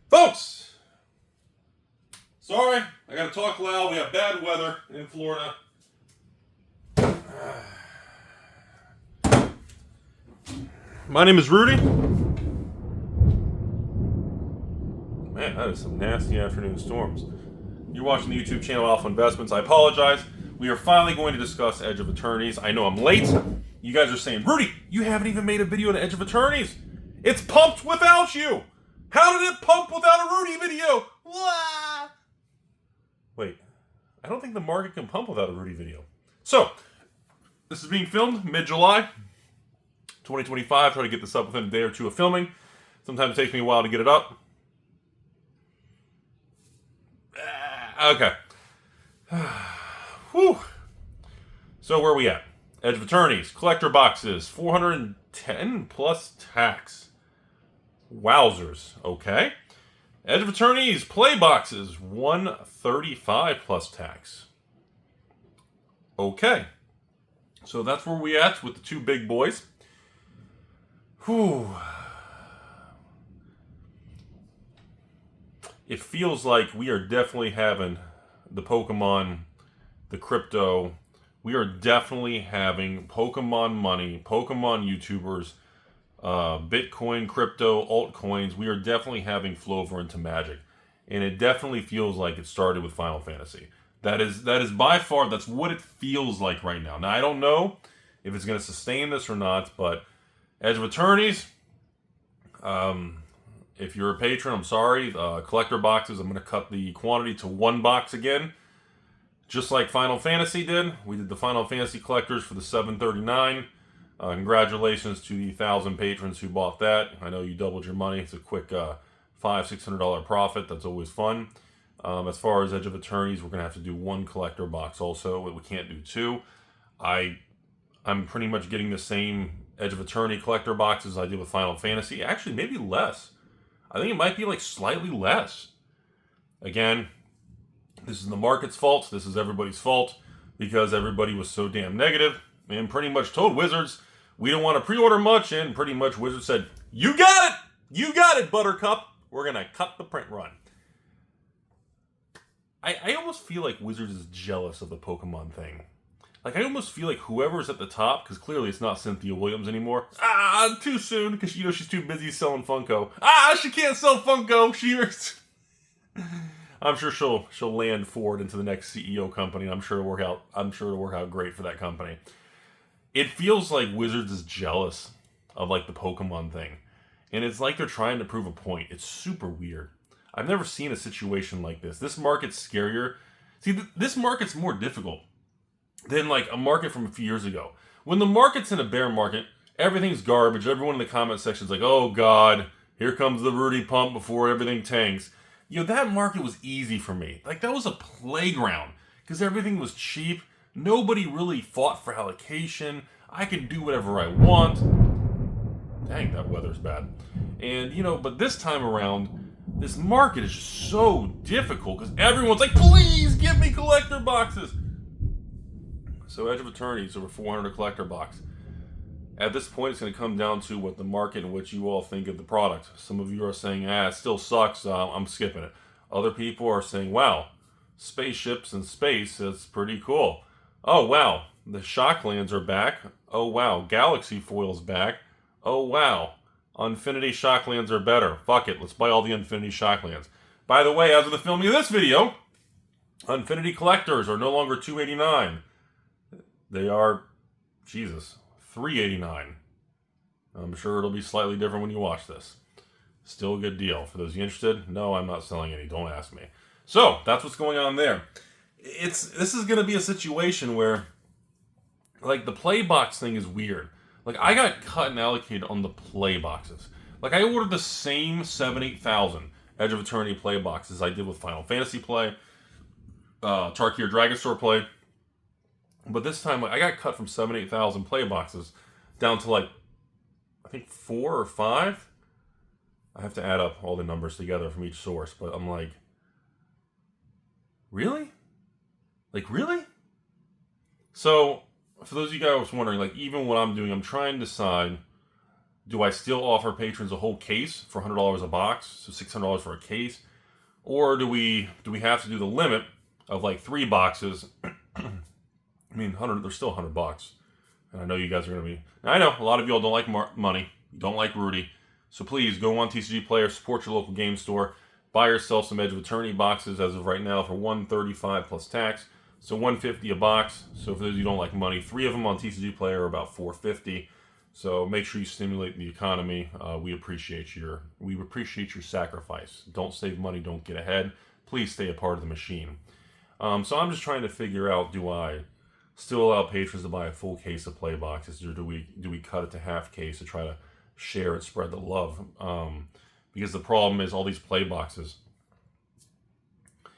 Folks, sorry, I gotta talk loud. We have bad weather in Florida. My name is Rudy. Man, that is some nasty afternoon storms. You're watching the YouTube channel Alpha Investments. I apologize. We are finally going to discuss Edge of Eternities. I know I'm late. You guys are saying, Rudy, you haven't even made a video on Edge of Eternities. It's pumped without you. How did it pump without a Rudy video? Wah! Wait, I don't think the market can pump without a Rudy video. So, this is being filmed mid-July 2025. Try to get this up within a day or two of filming. Sometimes it takes me a while to get it up. Okay. Whew. So where are we at? Edge of Eternities, collector boxes, 410 plus tax. Wowzers. Okay. Edge of Eternities, play boxes, 135 plus tax. Okay. So that's where we at with the two big boys. Whew. It feels like we are definitely having the Pokemon, the crypto. We are definitely having Pokemon money, Pokemon YouTubers, Bitcoin, crypto, altcoins. We are definitely having flow over into Magic. And it definitely feels like it started with Final Fantasy. That is by far, that's what it feels like right now. Now, I don't know if it's going to sustain this or not, but Edge of Eternities, if you're a patron, I'm sorry. Collector boxes, I'm going to cut the quantity to one box again. Just like Final Fantasy did. We did the Final Fantasy collectors for the $7.39. Congratulations to the 1,000 patrons who bought that. I know you doubled your money. It's a quick $500-$600 profit. That's always fun. As far as Edge of Eternities, we're going to have to do one collector box also. We can't do two. I'm pretty much getting the same Edge of Eternity collector boxes I did with Final Fantasy. Actually, maybe less. I think it might be like slightly less. Again, this is the market's fault. This is everybody's fault because everybody was so damn negative and pretty much told Wizards, we don't want to pre-order much, and pretty much Wizards said, you got it! You got it, Buttercup! We're going to cut the print run. I almost feel like Wizards is jealous of the Pokemon thing. Like, I almost feel like whoever's at the top, because clearly it's not Cynthia Williams anymore. Too soon, because she's too busy selling Funko. She can't sell Funko. I'm sure she'll land forward into the next CEO company. I'm sure it'll work out great for that company. It feels like Wizards is jealous of like the Pokemon thing, and it's like they're trying to prove a point. It's super weird. I've never seen a situation like this. This market's scarier. See, this market's more difficult than like a market from a few years ago. When the market's in a bear market, everything's garbage. Everyone in the comment section's like, oh God, here comes the Rudy pump before everything tanks. You know, that market was easy for me. Like, that was a playground because everything was cheap. Nobody really fought for allocation. I could do whatever I want. Dang, that weather's bad. And, you know, but this time around, this market is just so difficult because everyone's like, please give me collector boxes. So Edge of Eternities over 400 collector box. At this point, it's going to come down to what the market and what you all think of the product. Some of you are saying, it still sucks, I'm skipping it. Other people are saying, wow, spaceships in space, that's pretty cool. Oh, wow, the Shocklands are back. Oh, wow, Galaxy Foil's back. Oh, wow, Infinity Shocklands are better. Fuck it, let's buy all the Infinity Shocklands. By the way, as of the filming of this video, Infinity Collectors are no longer $289. They are, Jesus, $389. I'm sure it'll be slightly different when you watch this. Still a good deal. For those of you interested, no, I'm not selling any. Don't ask me. So, that's what's going on there. This is going to be a situation where, like, the play box thing is weird. Like, I got cut and allocated on the play boxes. Like, I ordered the same 8,000 Edge of Eternity play boxes I did with Final Fantasy play, Tarkir Dragonstore play. But this time, I got cut from 8,000 play boxes down to like, I think 4 or 5. I have to add up all the numbers together from each source, but I'm like, really? Like, really? So, for those of you guys wondering, like, even what I'm doing, I'm trying to decide Do I still offer patrons a whole case for $100 a box, so $600 for a case? Or do we have to do the limit of like 3 boxes? I mean, 100. They're still $100, and I know you guys are gonna be. I know a lot of y'all don't like money, you don't like Rudy, so please go on TCG Player, support your local game store, buy yourself some Edge of Eternity boxes as of right now for $135 plus tax, so $150 a box. So for those of you who don't like money, 3 of them on TCG Player are about $450. So make sure you stimulate the economy. We appreciate your sacrifice. Don't save money, don't get ahead. Please stay a part of the machine. So I'm just trying to figure out, do I still allow patrons to buy a full case of play boxes, or do we cut it to half case to try to share and spread the love? Because the problem is all these play boxes.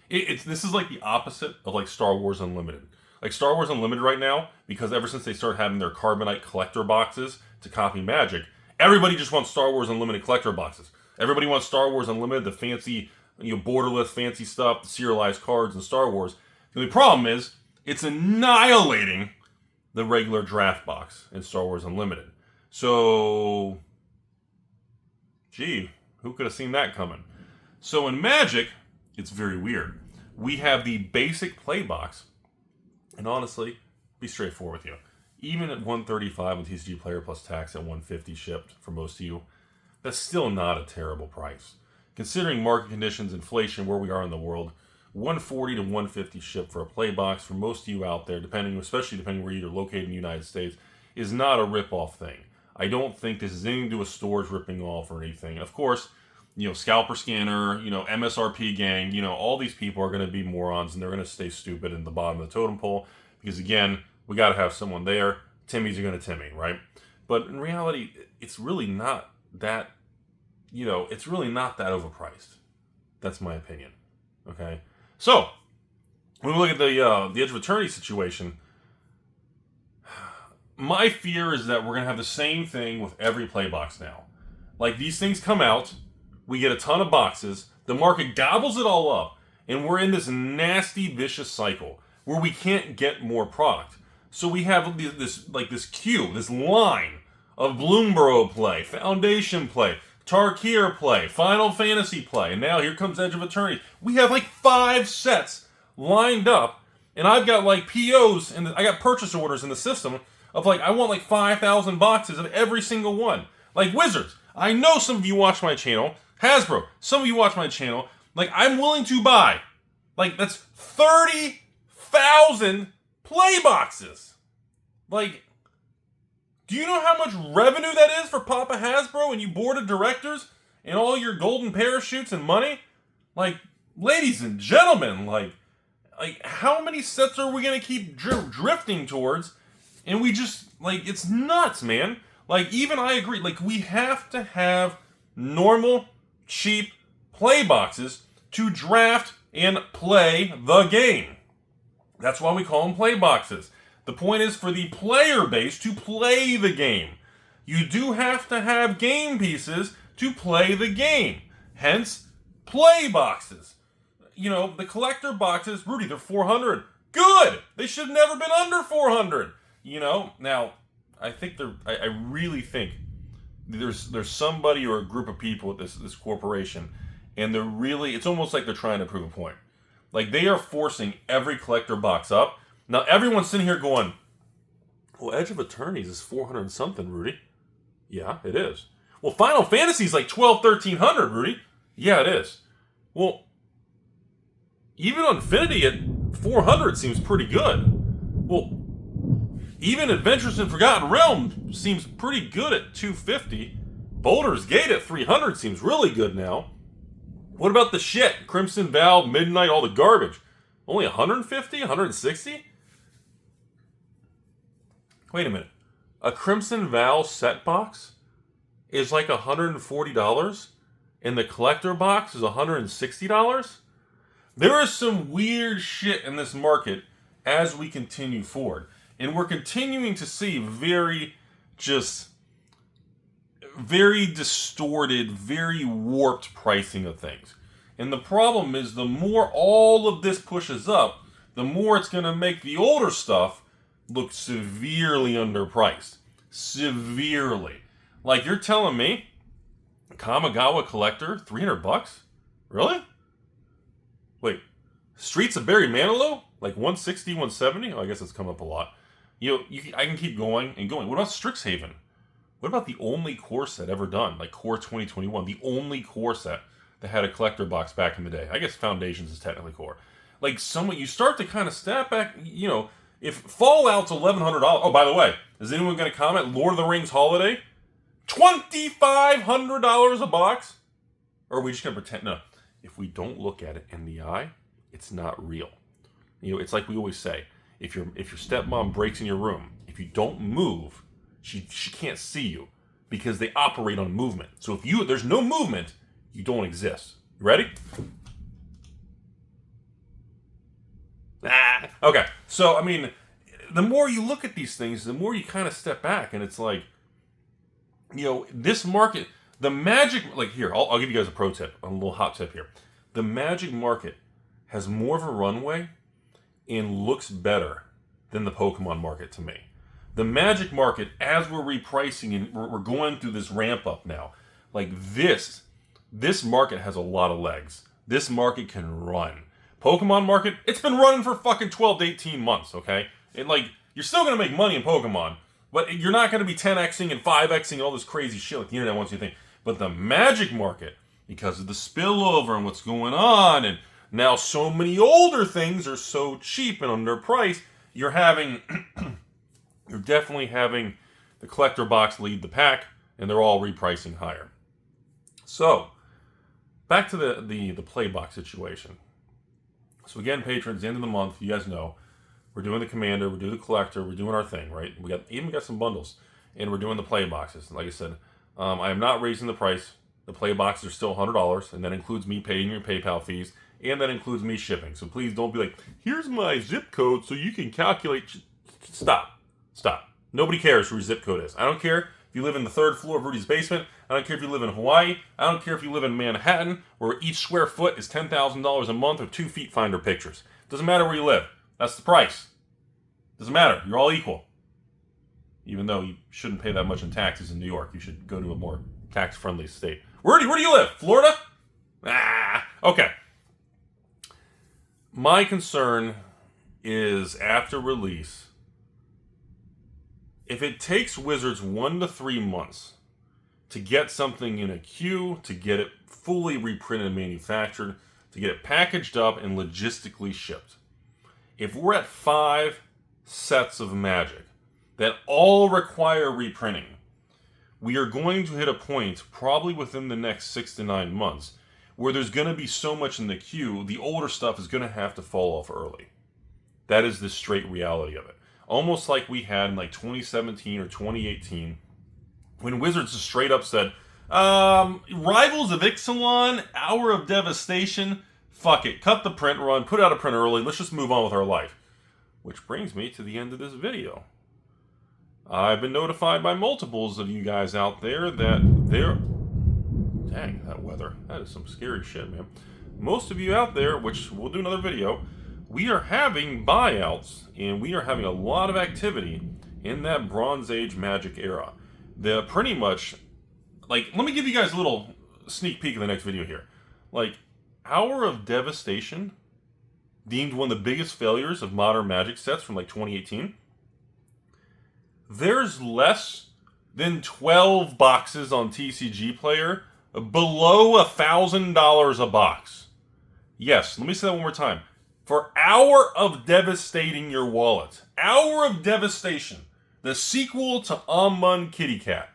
This is like the opposite of like Star Wars Unlimited. Like Star Wars Unlimited right now, because ever since they started having their Carbonite collector boxes to copy Magic, everybody just wants Star Wars Unlimited collector boxes. Everybody wants Star Wars Unlimited, the fancy, borderless fancy stuff, the serialized cards and Star Wars. The only problem is it's annihilating the regular draft box in Star Wars Unlimited. So, gee, who could have seen that coming? So in Magic, it's very weird. We have the basic play box, and honestly, be straightforward with you. Even at $135 on TCG Player plus tax at $150 shipped for most of you, that's still not a terrible price. Considering market conditions, inflation, where we are in the world, $140 to $150 shipped for a play box for most of you out there, especially depending where you're located in the United States, is not a rip-off thing. I don't think this is anything to do with stores ripping off or anything. Of course, Scalper Scanner, MSRP Gang, all these people are going to be morons, and they're going to stay stupid in the bottom of the totem pole because, again, we got to have someone there. Timmies are going to Timmy, right? But in reality, it's really not that, it's really not that overpriced. That's my opinion, okay? So, when we look at the Edge of Eternity situation, my fear is that we're going to have the same thing with every play box now. Like, these things come out, we get a ton of boxes, the market gobbles it all up, and we're in this nasty, vicious cycle where we can't get more product. So we have this queue, this line of Bloomborough play, Foundation play, Tarkir play, Final Fantasy play, and now here comes Edge of Eternity. We have like 5 sets lined up, and I've got like POs, and I got purchase orders in the system of like, I want like 5,000 boxes of every single one. Like Wizards, I know some of you watch my channel. Hasbro, some of you watch my channel. Like, I'm willing to buy, like, that's 30,000 play boxes. Like, do you know how much revenue that is for Papa Hasbro and you board of directors and all your golden parachutes and money? Like, ladies and gentlemen, like how many sets are we going to keep drifting towards? And we just, like, it's nuts, man. Like, even I agree, like, we have to have normal, cheap play boxes to draft and play the game. That's why we call them play boxes. The point is for the player base to play the game. You do have to have game pieces to play the game. Hence, play boxes. The collector boxes, Rudy, they're 400. Good! They should have never been under 400. Now, I really think there's somebody or a group of people at this corporation, and it's almost like they're trying to prove a point. Like, they are forcing every collector box up. Now, everyone's sitting here going, well, Edge of Eternities is 400 and something, Rudy. Yeah, it is. Well, Final Fantasy is like 1,300, Rudy. Yeah, it is. Well, even Infinity at 400 seems pretty good. Well, even Adventures in Forgotten Realm seems pretty good at 250. Baldur's Gate at 300 seems really good now. What about the shit? Crimson Vow, Midnight, all the garbage. Only 150? 160? Wait a minute. A Crimson Vow set box is like $140, and the collector box is $160? There is some weird shit in this market as we continue forward. And we're continuing to see very distorted, very warped pricing of things. And the problem is the more all of this pushes up, the more it's going to make the older stuff look severely underpriced. Severely. Like, you're telling me Kamigawa Collector, $300? Really? Wait, Streets of Barry Manilow? Like 160, 170? Oh, I guess it's come up a lot. I can keep going and going. What about Strixhaven? What about the only core set ever done? Like Core 2021, the only core set that had a collector box back in the day. I guess Foundations is technically core. Like, you start to kind of step back, if Fallout's $1,100. Oh, by the way, is anyone going to comment? Lord of the Rings Holiday? $2,500 a box? Or are we just going to pretend? No. If we don't look at it in the eye, it's not real. It's like we always say, if your stepmom breaks in your room, if you don't move, she can't see you because they operate on movement. So if there's no movement, you don't exist. You ready? Okay. So, I mean, the more you look at these things, the more you kind of step back, and it's like, this market, the Magic, like here, I'll give you guys a pro tip, a little hot tip here. The Magic market has more of a runway and looks better than the Pokemon market to me. The Magic market, as we're repricing and we're going through this ramp up now, like this market has a lot of legs. This market can run. Pokemon market, it's been running for fucking 12 to 18 months, okay? And like, you're still going to make money in Pokemon, but you're not going to be 10xing and 5xing and all this crazy shit like the internet wants you to think. But the Magic market, because of the spillover and what's going on, and now so many older things are so cheap and underpriced, you're definitely having the collector box lead the pack, and they're all repricing higher. So, back to the play box situation. So again, patrons, end of the month, you guys know, we're doing the Commander, we're doing the Collector, we're doing our thing, right? We got some bundles, and we're doing the play boxes. Like I said, I am not raising the price. The play boxes are still $100, and that includes me paying your PayPal fees, and that includes me shipping. So please don't be like, here's my zip code so you can calculate. Stop. Nobody cares who your zip code is. I don't care if you live in the 3rd floor of Rudy's basement. I don't care if you live in Hawaii. I don't care if you live in Manhattan, where each square foot is $10,000 a month or 2 feet finder pictures. Doesn't matter where you live. That's the price. Doesn't matter. You're all equal. Even though you shouldn't pay that much in taxes in New York. You should go to a more tax-friendly state. Rudy, where do you live? Florida? Okay. My concern is after release, if it takes Wizards 1 to 3 months to get something in a queue, to get it fully reprinted and manufactured, to get it packaged up and logistically shipped, if we're at 5 sets of Magic that all require reprinting, we are going to hit a point, probably within the next 6 to 9 months, where there's going to be so much in the queue, the older stuff is going to have to fall off early. That is the straight reality of it. Almost like we had in like 2017 or 2018, when Wizards just straight up said, Rivals of Ixalan, Hour of Devastation, fuck it, cut the print run, put out a print early, let's just move on with our life. Which brings me to the end of this video. I've been notified by multiples of you guys out there that dang, that weather. That is some scary shit, man. Most of you out there, which we'll do another video, we are having buyouts, and we are having a lot of activity in that Bronze Age Magic era. They're pretty much, like, let me give you guys a little sneak peek of the next video here. Like, Hour of Devastation, deemed one of the biggest failures of modern Magic sets from like 2018. There's less than 12 boxes on TCG Player below $1,000 a box. Yes, let me say that one more time. For Hour of Devastating Your Wallet, Hour of Devastation, the sequel to Amun Kitty Cat,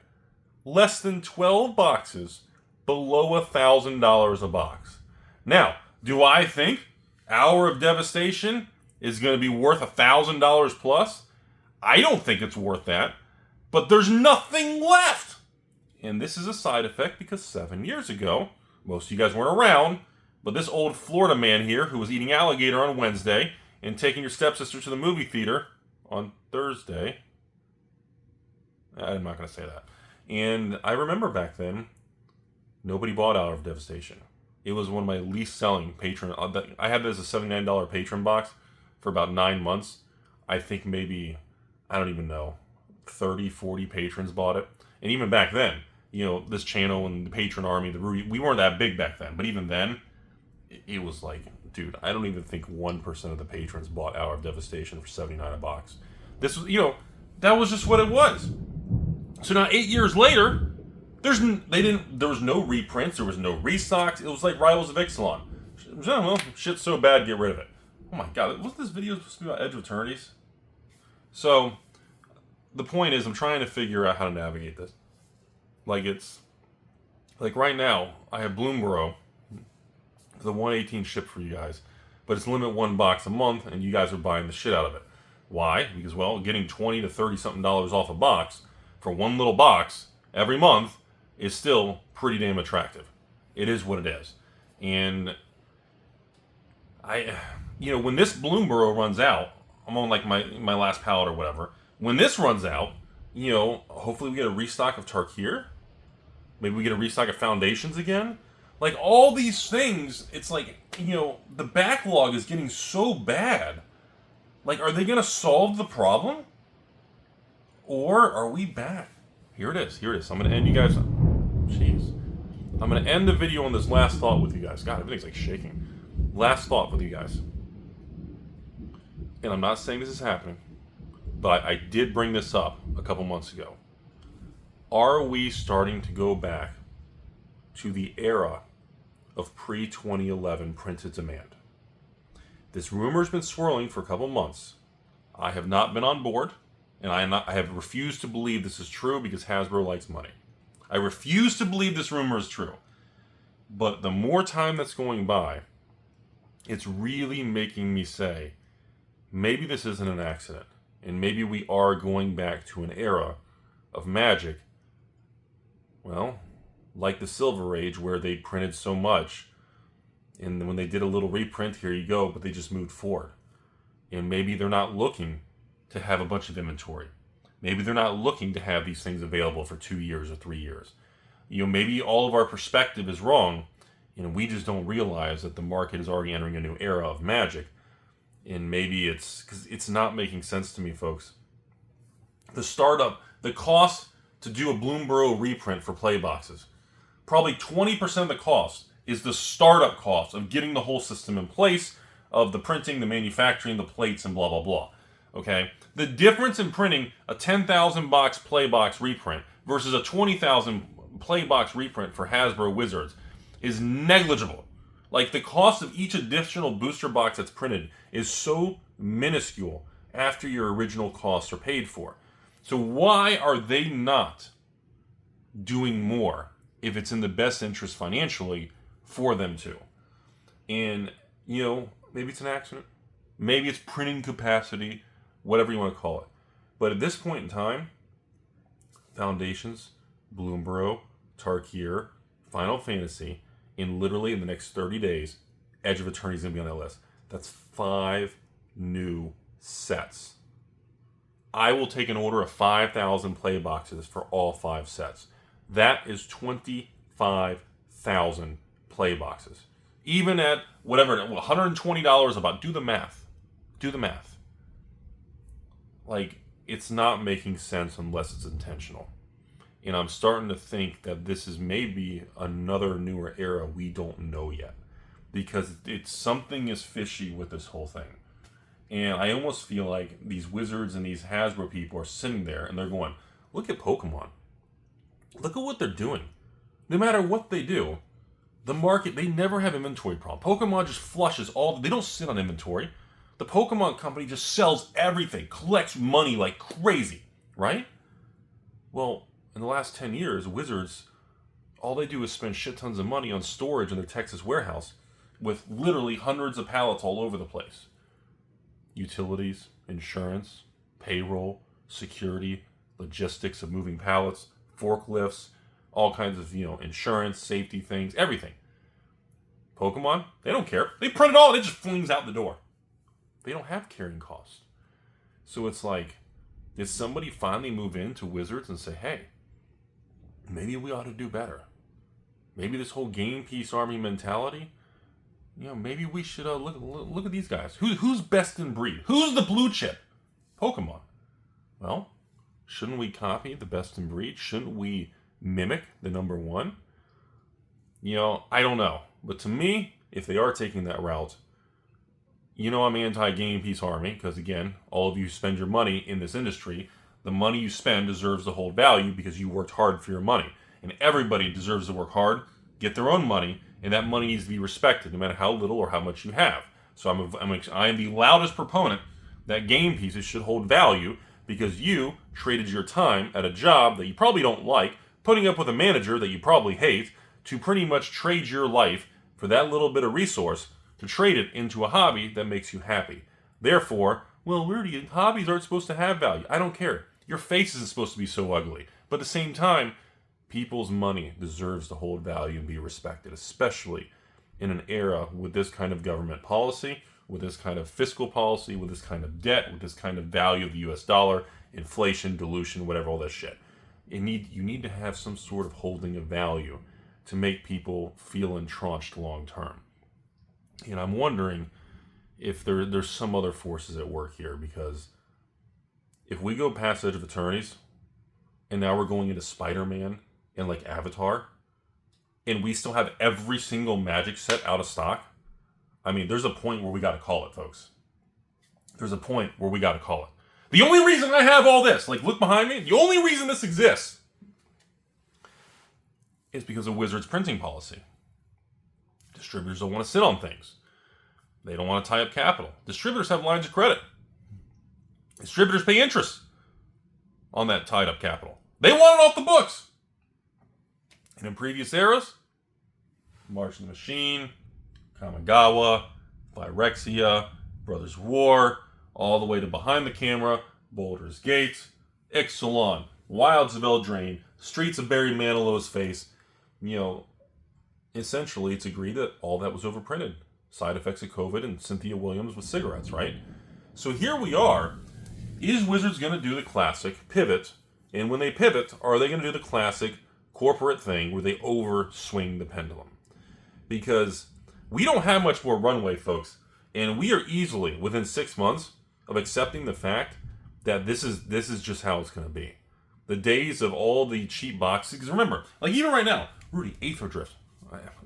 less than 12 boxes below $1,000 a box. Now, do I think Hour of Devastation is going to be worth $1,000 plus? I don't think it's worth that, but there's nothing left. And this is a side effect because 7 years ago, most of you guys weren't around, but this old Florida man here who was eating alligator on Wednesday and taking your stepsister to the movie theater on Thursday. I'm not going to say that. And I remember back then, nobody bought Hour of Devastation. It was one of my least selling patron. I had this as a $79 patron box for about 9 months. I think maybe, I don't even know, 30, 40 patrons bought it. And even back then, this channel and the patron army, the Rudy, we weren't that big back then. But even then, it was like, dude, I don't even think 1% of the patrons bought Hour of Devastation for $79 a box. This was, that was just what it was. So now 8 years later, there was no reprints, there was no restocks. It was like Rivals of Ixalan. Well, shit's so bad, get rid of it. Oh my god, wasn't this video supposed to be about Edge of Eternities? So, the point is, I'm trying to figure out how to navigate this. Like right now, I have Bloomborough, the 118 shipped for you guys, but it's limit 1 box a month, and you guys are buying the shit out of it. Why? Because, well, getting $20 to $30 something off a box for one little box every month is still pretty damn attractive. It is what it is. And when this Bloomborough runs out, I'm on like my last pallet or whatever. When this runs out, hopefully we get a restock of Tarkir. Maybe we get a restock of Foundations again. Like all these things, it's like, the backlog is getting so bad. Like, are they going to solve the problem? Or are we back? Here it is. I'm going to end you guys. Jeez. I'm going to end the video on this last thought with you guys. God, everything's like shaking. Last thought with you guys. And I'm not saying this is happening, but I did bring this up a couple months ago. Are we starting to go back to the era of pre-2011 printed demand? This rumor's been swirling for a couple months. I have not been on board, and I have refused to believe this is true because Hasbro likes money. I refuse to believe this rumor is true. But the more time that's going by, it's really making me say, maybe this isn't an accident, and maybe we are going back to an era of Magic, well, like the Silver Age, where they printed so much, and when they did a little reprint, here you go, but they just moved forward. And maybe they're not looking to have a bunch of inventory. Maybe they're not looking to have these things available for 2 years or 3 years. Maybe all of our perspective is wrong, and we just don't realize that the market is already entering a new era of Magic. And maybe it's because it's not making sense to me, folks. The cost to do a Bloomborough reprint for play boxes, probably 20% of the cost is the startup cost of getting the whole system in place, of the printing, the manufacturing, the plates, and blah, blah, blah. Okay? The difference in printing a 10,000 box play box reprint versus a 20,000 play box reprint for Hasbro Wizards is negligible. Like, the cost of each additional booster box that's printed is so minuscule after your original costs are paid for. So why are they not doing more if it's in the best interest financially for them to? And, maybe it's an accident. Maybe it's printing capacity, whatever you want to call it. But at this point in time, Foundations, Bloomborough, Tarkir, Final Fantasy, in literally in the next 30 days, Edge of Eternities is going to be on that list. That's 5 new sets. I will take an order of 5,000 play boxes for all 5 sets. That is 25,000 play boxes. Even at whatever, $120 about, do the math. Do the math. Like, it's not making sense unless it's intentional. And I'm starting to think that this is maybe another newer era we don't know yet. Because something is fishy with this whole thing. And I almost feel like these Wizards and these Hasbro people are sitting there and they're going, look at Pokemon. Look at what they're doing. No matter what they do, the market, they never have inventory problem. Pokemon just flushes they don't sit on inventory. The Pokemon company just sells everything, collects money like crazy, right? Well, in the last 10 years, Wizards, all they do is spend shit tons of money on storage in their Texas warehouse with literally hundreds of pallets all over the place. Utilities, insurance, payroll, security, logistics of moving pallets, forklifts, all kinds of, insurance, safety things, everything. Pokemon, they don't care. They print it all, it just flings out the door. They don't have carrying costs. So it's like, did somebody finally move into Wizards and say, hey, maybe we ought to do better? Maybe this whole game piece army mentality, maybe we should look at these guys. Who's best in breed? Who's the blue chip? Pokemon. Well, Shouldn't we copy the best in breed? Shouldn't we mimic the number one? I don't know. But to me, if they are taking that route, I'm anti-game piece army, because again, all of you spend your money in this industry. The money you spend deserves to hold value because you worked hard for your money. And everybody deserves to work hard, get their own money, and that money needs to be respected, no matter how little or how much you have. So I am the loudest proponent that game pieces should hold value because you traded your time at a job that you probably don't like, putting up with a manager that you probably hate, to pretty much trade your life for that little bit of resource, to trade it into a hobby that makes you happy. Therefore, well, Rudy, hobbies aren't supposed to have value. I don't care. Your face isn't supposed to be so ugly. But at the same time, people's money deserves to hold value and be respected, especially in an era with this kind of government policy, with this kind of fiscal policy, with this kind of debt, with this kind of value of the US dollar, inflation, dilution, whatever, all that shit. You need to have some sort of holding of value to make people feel entrenched long term. And I'm wondering if there's some other forces at work here, because if we go past Edge of Eternities, and now we're going into Spider-Man and like Avatar, and we still have every single Magic set out of stock, there's a point where we got to call it, folks. There's a point where we got to call it. The only reason I have all this, look behind me, the only reason this exists is because of Wizards' printing policy. Distributors don't want to sit on things. They don't want to tie up capital. Distributors have lines of credit. Distributors pay interest on that tied up capital. They want it off the books. And in previous eras, March of the Machine, Kamigawa, Phyrexia, Brothers War, all the way to Behind the Camera, Baldur's Gate, Ixalan, Wilds of Eldraine, Streets of Barry Manilow's Face. Essentially, it's agreed that all that was overprinted. Side effects of COVID and Cynthia Williams with cigarettes, right? So here we are. Is Wizards going to do the classic pivot? And when they pivot, are they going to do the classic corporate thing where they overswing the pendulum? Because we don't have much more runway, folks. And we are easily within 6 months of accepting the fact that this is just how it's going to be. The days of all the cheap boxes. Because remember, even right now, Rudy, Aether Drift.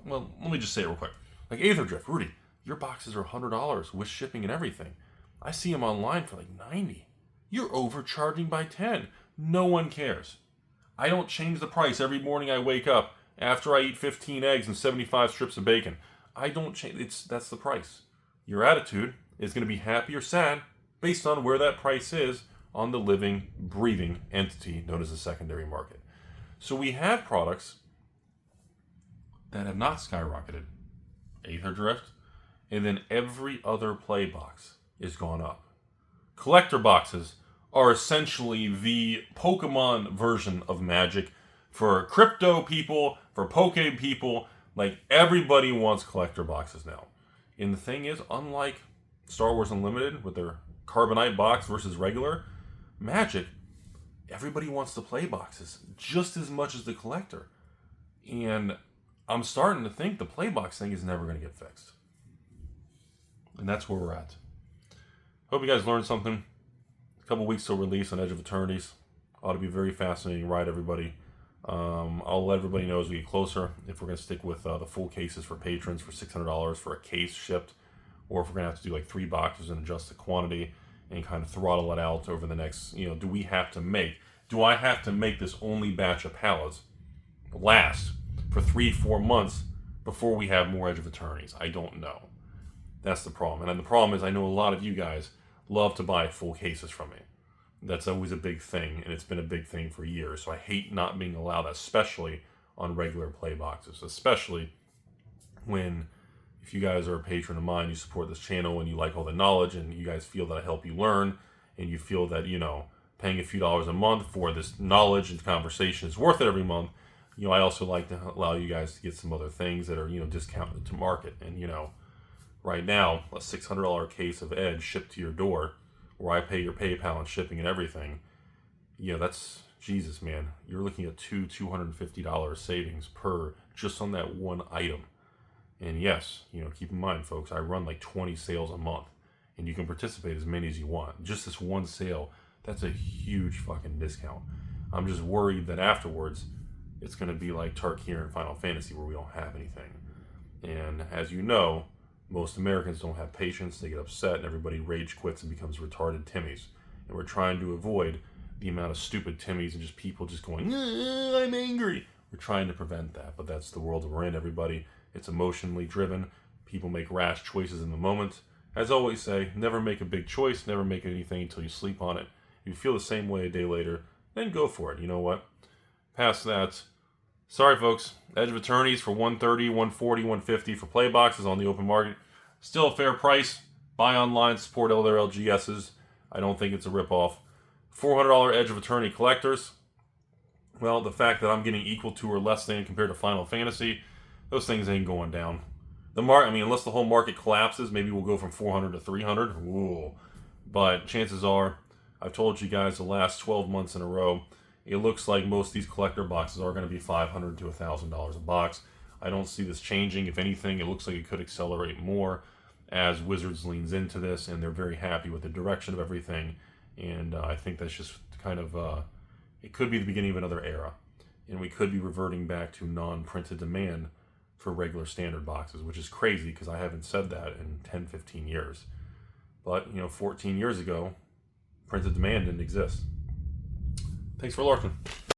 Well, let me just say it real quick. Aether Drift, Rudy, your boxes are $100 with shipping and everything. I see them online for $90. You're overcharging by $10. No one cares. I don't change the price every morning I wake up after I eat 15 eggs and 75 strips of bacon. I don't change. That's the price. Your attitude is going to be happy or sad based on where that price is on the living, breathing entity known as the secondary market. So we have products that have not skyrocketed. Aether Drift, and then every other play box is gone up. Collector boxes are essentially the Pokemon version of Magic for crypto people, for Poke people. Everybody wants collector boxes now. And the thing is, unlike Star Wars Unlimited with their Carbonite box versus regular, Magic, everybody wants the play boxes just as much as the collector. And I'm starting to think the play box thing is never going to get fixed. And that's where we're at. Hope you guys learned something. A couple weeks till release on Edge of Eternities. Ought to be a very fascinating ride, everybody. I'll let everybody know as we get closer if we're going to stick with the full cases for patrons for $600 for a case shipped, or if we're going to have to do 3 boxes and adjust the quantity and kind of throttle it out over the next, do I have to make this only batch of pallets last for 3-4 months before we have more Edge of Eternities? I don't know. That's the problem. And then the problem is I know a lot of you guys love to buy full cases from me. That's always a big thing, and it's been a big thing for years. So I hate not being allowed that, especially on regular play boxes, especially when, if you guys are a patron of mine, you support this channel and you like all the knowledge and you guys feel that I help you learn and you feel that, paying a few dollars a month for this knowledge and conversation is worth it every month. I also like to allow you guys to get some other things that are, discounted to market. And, right now, a $600 case of Edge shipped to your door, where I pay your PayPal and shipping and everything, that's, Jesus, man. You're looking at $250 savings per, just on that one item. And yes, keep in mind, folks, I run 20 sales a month, and you can participate as many as you want. Just this one sale That's a huge fucking discount. I'm just worried that afterwards it's going to be like Tarkir in Final Fantasy where we don't have anything. And as you know, most Americans don't have patience. They get upset and everybody rage quits and becomes retarded Timmies. And we're trying to avoid the amount of stupid Timmies and just people just going, I'm angry. We're trying to prevent that, but that's the world that we're in, everybody. It's emotionally driven. People make rash choices in the moment. As I always say, never make a big choice, never make anything until you sleep on it. If you feel the same way a day later, then go for it. You know what? Past that, sorry folks, Edge of Eternities for $130, $140, $150 for play boxes on the open market. Still a fair price. Buy online, support other LGSs. I don't think it's a ripoff. $400 Edge of Eternity collectors. Well, the fact that I'm getting equal to or less than compared to Final Fantasy, those things ain't going down. Unless the whole market collapses, maybe we'll go from 400 to 300. Ooh. But chances are, I've told you guys the last 12 months in a row, it looks like most of these collector boxes are going to be $500 to $1,000 a box. I don't see this changing. If anything, it looks like it could accelerate more as Wizards leans into this, and they're very happy with the direction of everything. And I think that's just kind of, it could be the beginning of another era. And we could be reverting back to non-printed demand for regular standard boxes, which is crazy because I haven't said that in 10, 15 years. But, 14 years ago, printed demand didn't exist. Thanks for lurking.